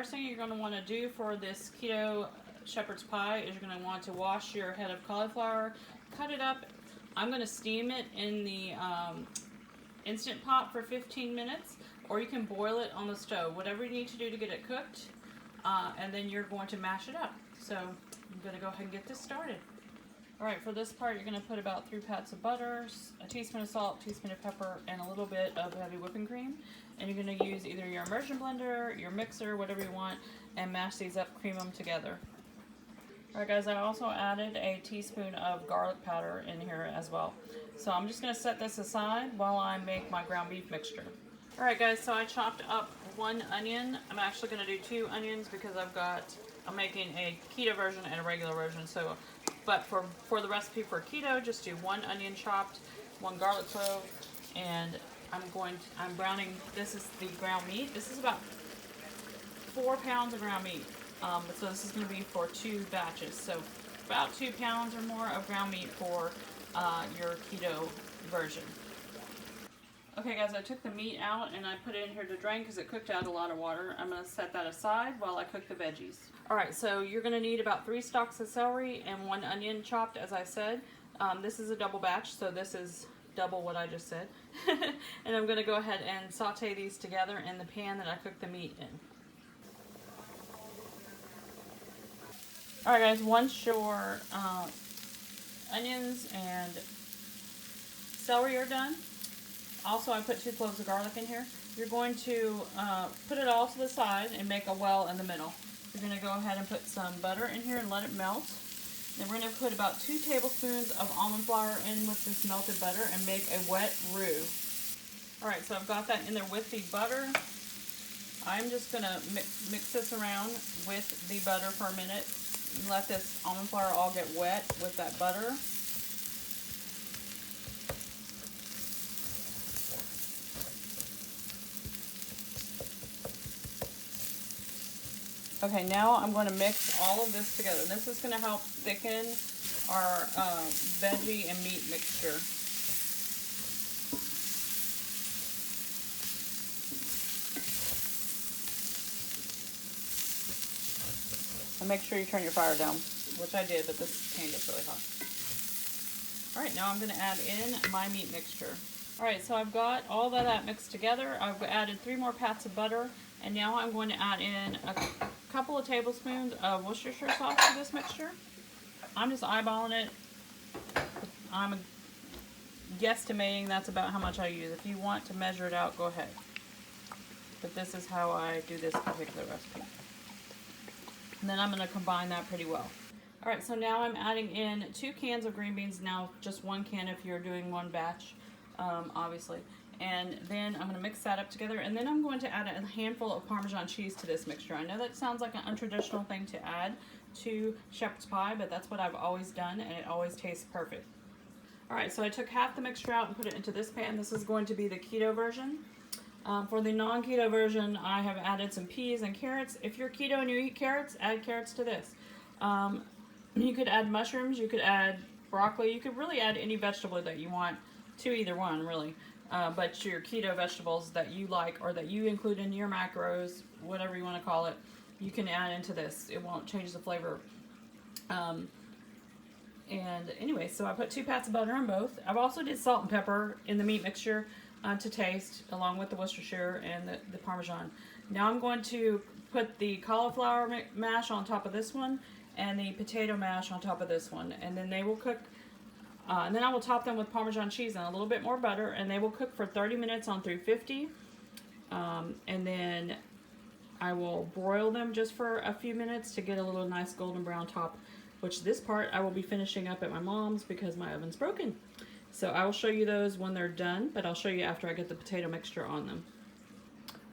first thing you're going to want to do for this Keto Shepherd's Pie is you're going to want to wash your head of cauliflower, cut it up. I'm going to steam it in the Instant Pot for 15 minutes, or you can boil it on the stove, whatever you need to do to get it cooked, and then you're going to mash it up. So I'm going to go ahead and get this started. Alright, for this part you're going to put about 3 pats of butter, a teaspoon of salt, a teaspoon of pepper, and a little bit of heavy whipping cream. And you're going to use either your immersion blender, your mixer, whatever you want, and mash these up, cream them together. Alright guys, I also added a teaspoon of garlic powder in here as well. So I'm just going to set this aside while I make my ground beef mixture. Alright guys, so I chopped up 1 onion. I'm actually going to do 2 onions because I'm making a keto version and a regular version. So, but for the recipe for keto, just do 1 onion chopped, 1 garlic clove, and I'm browning. This is the ground meat. This is about 4 pounds of ground meat. So this is going to be for 2 batches. So about 2 pounds or more of ground meat for your keto version. Okay guys, I took the meat out and I put it in here to drain because it cooked out a lot of water. I'm going to set that aside while I cook the veggies. Alright, so you're going to need about 3 stalks of celery and 1 onion chopped, as I said. This is a double batch, so this is double what I just said. And I'm going to go ahead and saute these together in the pan that I cooked the meat in. Alright guys, once your onions and celery are done, also I put 2 cloves of garlic in here. You're going to put it all to the side and make a well in the middle. You're going to go ahead and put some butter in here and let it melt. Then we're going to put about 2 tablespoons of almond flour in with this melted butter and make a wet roux. Alright, so I've got that in there with the butter. I'm just going to mix this around with the butter for a minute. Let this almond flour all get wet with that butter. Okay, now I'm going to mix all of this together. This is going to help thicken our veggie and meat mixture. And make sure you turn your fire down, which I did, but this pan gets really hot. Alright, now I'm going to add in my meat mixture. Alright, so I've got all of that mixed together. I've added 3 more pats of butter, and now I'm going to add in a couple of tablespoons of Worcestershire sauce to this mixture. I'm just eyeballing it. I'm guesstimating that's about how much I use. If you want to measure it out, go ahead. But this is how I do this particular recipe. And then I'm going to combine that pretty well. Alright, so now I'm adding in 2 cans of green beans. Now just 1 can if you're doing 1 batch, obviously. And then I'm going to mix that up together, and then I'm going to add a handful of Parmesan cheese to this mixture. I know that sounds like an untraditional thing to add to shepherd's pie, but that's what I've always done, and it always tastes perfect. Alright, so I took half the mixture out and put it into this pan. This is going to be the keto version. For the non-keto version, I have added some peas and carrots. If you're keto and you eat carrots, add carrots to this. You could add mushrooms, you could add broccoli, you could really add any vegetable that you want to either one, really. But your keto vegetables that you like or that you include in your macros, whatever you want to call it, you can add into this. It won't change the flavor. And anyway, so I put 2 pats of butter on both. I've also did salt and pepper in the meat mixture to taste, along with the Worcestershire and the Parmesan. Now I'm going to put the cauliflower mash on top of this one and the potato mash on top of this one, and then they will cook. And then I will top them with Parmesan cheese and a little bit more butter, and they will cook for 30 minutes on 350. And then I will broil them just for a few minutes to get a little nice golden brown top, which this part I will be finishing up at my mom's because my oven's broken. So I will show you those when they're done, but I'll show you after I get the potato mixture on them.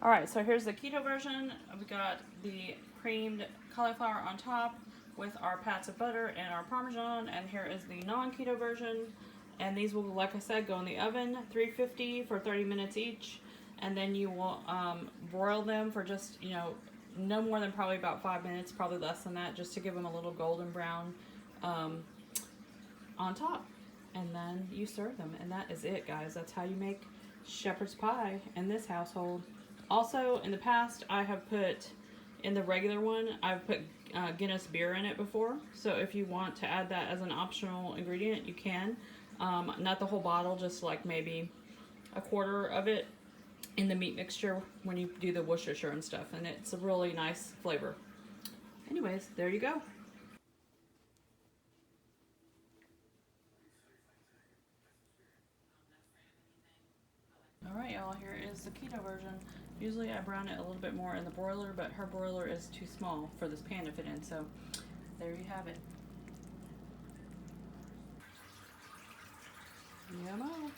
Alright, so here's the keto version. We got the creamed cauliflower on top with our pats of butter and our Parmesan, and here is the non-keto version. And these will, like I said, go in the oven, 350 for 30 minutes each, and then you will broil them for just, no more than probably about 5 minutes, probably less than that, just to give them a little golden brown on top. And then you serve them, and that is it, guys. That's how you make shepherd's pie in this household. Also, in the past, I have put In the regular one, I've put Guinness beer in it before. So if you want to add that as an optional ingredient, you can. Not the whole bottle, just like maybe a quarter of it in the meat mixture when you do the Worcestershire and stuff. And it's a really nice flavor. Anyways, there you go. Alright y'all, here is the keto version. Usually I brown it a little bit more in the broiler, but her broiler is too small for this pan to fit in, so there you have it. Yummo.